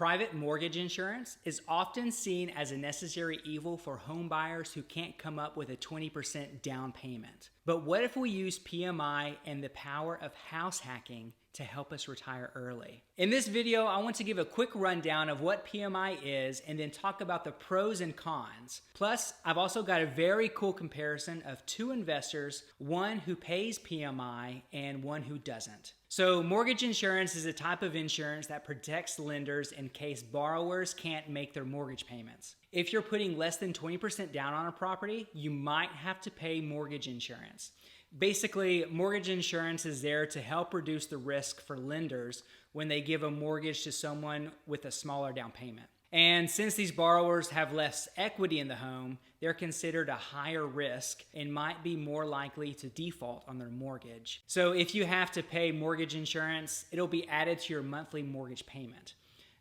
Private mortgage insurance is often seen as a necessary evil for home buyers who can't come up with a 20% down payment. But what if we use PMI and the power of house hacking to help us retire early? In this video, I want to give a quick rundown of what PMI is and then talk about the pros and cons. Plus, I've also got a very cool comparison of two investors, one who pays PMI and one who doesn't. So mortgage insurance is a type of insurance that protects lenders in case borrowers can't make their mortgage payments. If you're putting less than 20% down on a property, you might have to pay mortgage insurance. Basically, mortgage insurance is there to help reduce the risk for lenders when they give a mortgage to someone with a smaller down payment. And since these borrowers have less equity in the home, they're considered a higher risk and might be more likely to default on their mortgage. So if you have to pay mortgage insurance, it'll be added to your monthly mortgage payment.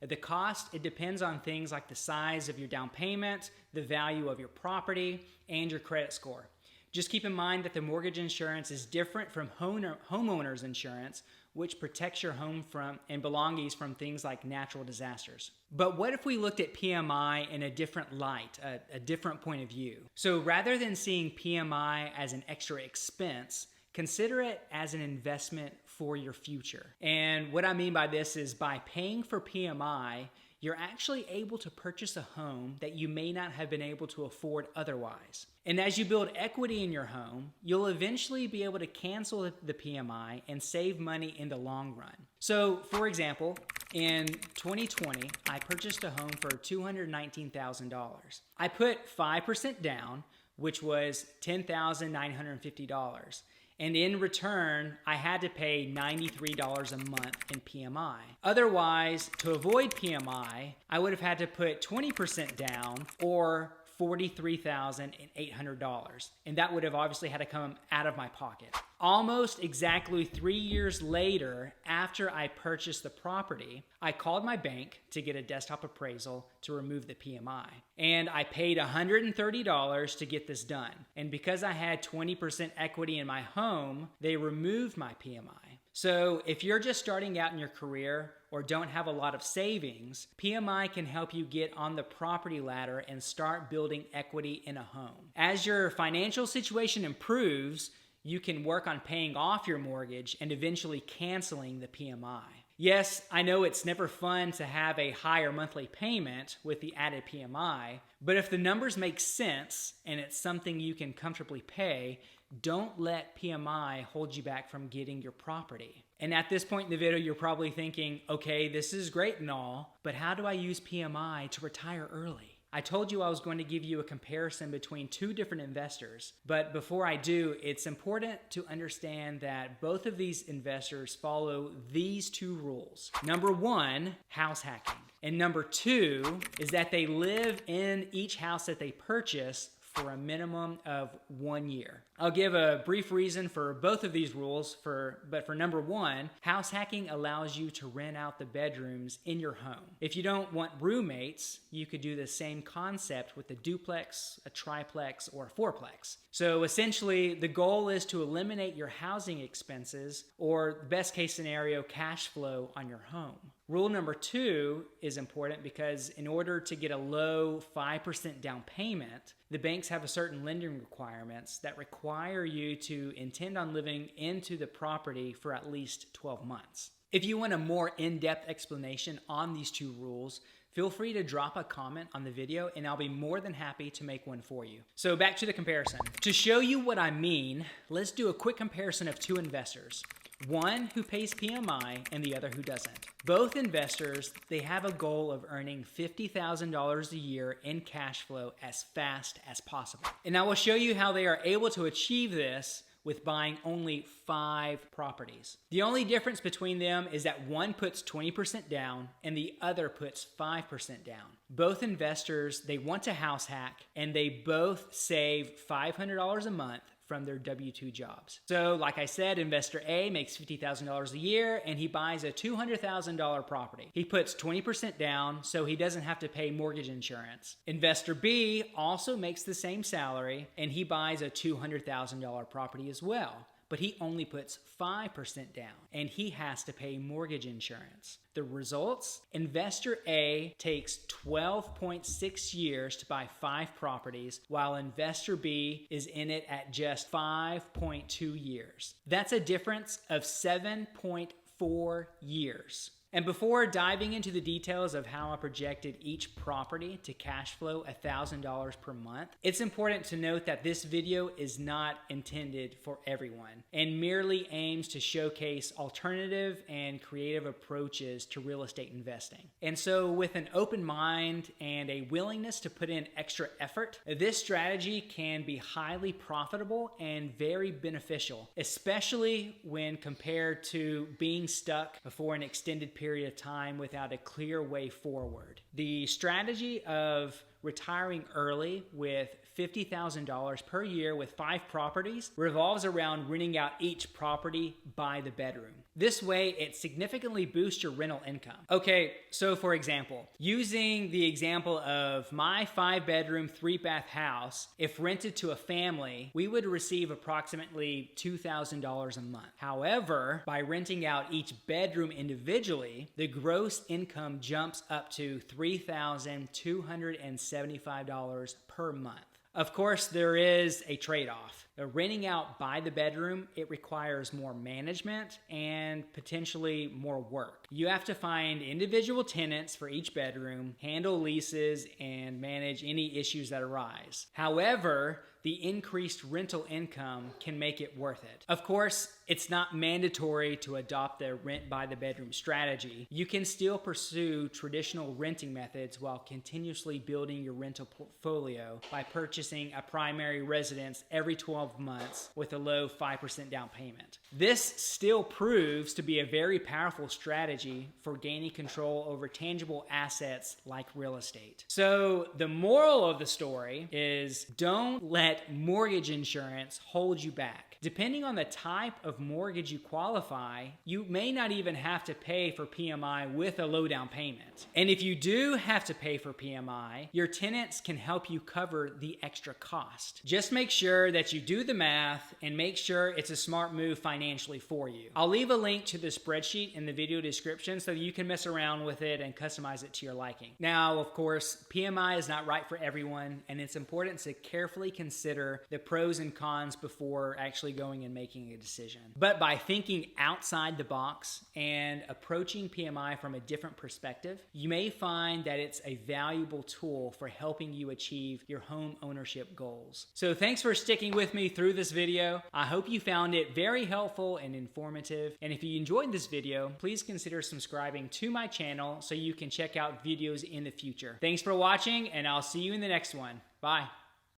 The cost, it depends on things like the size of your down payment, the value of your property, and your credit score. Just keep in mind that the mortgage insurance is different from homeowner's insurance, which protects your home from and belongings from things like natural disasters. But what if we looked at PMI in a different light, a different point of view? So rather than seeing PMI as an extra expense, consider it as an investment for your future. And what I mean by this is by paying for PMI, you're actually able to purchase a home that you may not have been able to afford otherwise. And as you build equity in your home, you'll eventually be able to cancel the PMI and save money in the long run. So, for example, in 2020, I purchased a home for $219,000. I put 5% down, which was $10,950. And in return, I had to pay $93 a month in PMI. Otherwise, to avoid PMI, I would have had to put 20% down or $43,800. And that would have obviously had to come out of my pocket. Almost exactly 3 years later, after I purchased the property, I called my bank to get a desktop appraisal to remove the PMI. And I paid $130 to get this done. And because I had 20% equity in my home, they removed my PMI. So if you're just starting out in your career or don't have a lot of savings, PMI can help you get on the property ladder and start building equity in a home. As your financial situation improves, you can work on paying off your mortgage and eventually canceling the PMI. Yes, I know it's never fun to have a higher monthly payment with the added PMI, but if the numbers make sense and it's something you can comfortably pay, don't let PMI hold you back from getting your property. And at this point in the video, you're probably thinking, okay, this is great and all, but how do I use PMI to retire early? I told you I was going to give you a comparison between two different investors, but before I do, it's important to understand that both of these investors follow these two rules. Number one, house hacking. And number two is that they live in each house that they purchase for a minimum of 1 year. I'll give a brief reason for both of these rules, but for number one, house hacking allows you to rent out the bedrooms in your home. If you don't want roommates, you could do the same concept with a duplex, a triplex, or a fourplex. So essentially, the goal is to eliminate your housing expenses or, the best case scenario, cash flow on your home. Rule number two is important because in order to get a low 5% down payment, the banks have a certain lending requirements that require you to intend on living into the property for at least 12 months. If you want a more in-depth explanation on these two rules, feel free to drop a comment on the video and I'll be more than happy to make one for you. So back to the comparison. To show you what I mean, let's do a quick comparison of two investors. One who pays PMI and the other who doesn't. Both investors, they have a goal of earning $50,000 a year in cash flow as fast as possible. And I will show you how they are able to achieve this with buying only 5 properties. The only difference between them is that one puts 20% down and the other puts 5% down. Both investors, they want to house hack and they both save $500 a month from their W-2 jobs. So like I said, investor A makes $50,000 a year and he buys a $200,000 property. He puts 20% down so he doesn't have to pay mortgage insurance. Investor B also makes the same salary and he buys a $200,000 property as well. but he only puts 5% down, and he has to pay mortgage insurance. The results? Investor A takes 12.6 years to buy 5 properties, while Investor B is in it at just 5.2 years. That's a difference of 7.4 years. And before diving into the details of how I projected each property to cash flow $1,000 per month, it's important to note that this video is not intended for everyone and merely aims to showcase alternative and creative approaches to real estate investing. And so with an open mind and a willingness to put in extra effort, this strategy can be highly profitable and very beneficial, especially when compared to being stuck for an extended period of time without a clear way forward. The strategy of retiring early with $50,000 per year with 5 properties revolves around renting out each property by the bedroom. This way, it significantly boosts your rental income. Okay, so for example, using the example of my 5-bedroom, 3-bath house, if rented to a family, we would receive approximately $2,000 a month. However, by renting out each bedroom individually, the gross income jumps up to $3,275 per month. Of course, there is a trade-off. Renting out by the bedroom, it requires more management and potentially more work. You have to find individual tenants for each bedroom, handle leases, and manage any issues that arise. However, the increased rental income can make it worth it. Of course, it's not mandatory to adopt the rent by the bedroom strategy. You can still pursue traditional renting methods while continuously building your rental portfolio by purchasing a primary residence every 12 months with a low 5% down payment. This still proves to be a very powerful strategy for gaining control over tangible assets like real estate. So the moral of the story is don't let mortgage insurance hold you back. Depending on the type of mortgage you qualify, you may not even have to pay for PMI with a low down payment. And if you do have to pay for PMI, your tenants can help you cover the extra cost. Just make sure that you do the math and make sure it's a smart move financially for you. I'll leave a link to the spreadsheet in the video description so you can mess around with it and customize it to your liking. Now, of course, PMI is not right for everyone, and it's important to carefully consider the pros and cons before actually going and making a decision. But by thinking outside the box and approaching PMI from a different perspective, you may find that it's a valuable tool for helping you achieve your home ownership goals. So thanks for sticking with me through this video. I hope you found it very helpful and informative. And if you enjoyed this video, please consider subscribing to my channel so you can check out videos in the future. Thanks for watching, and I'll see you in the next one. Bye.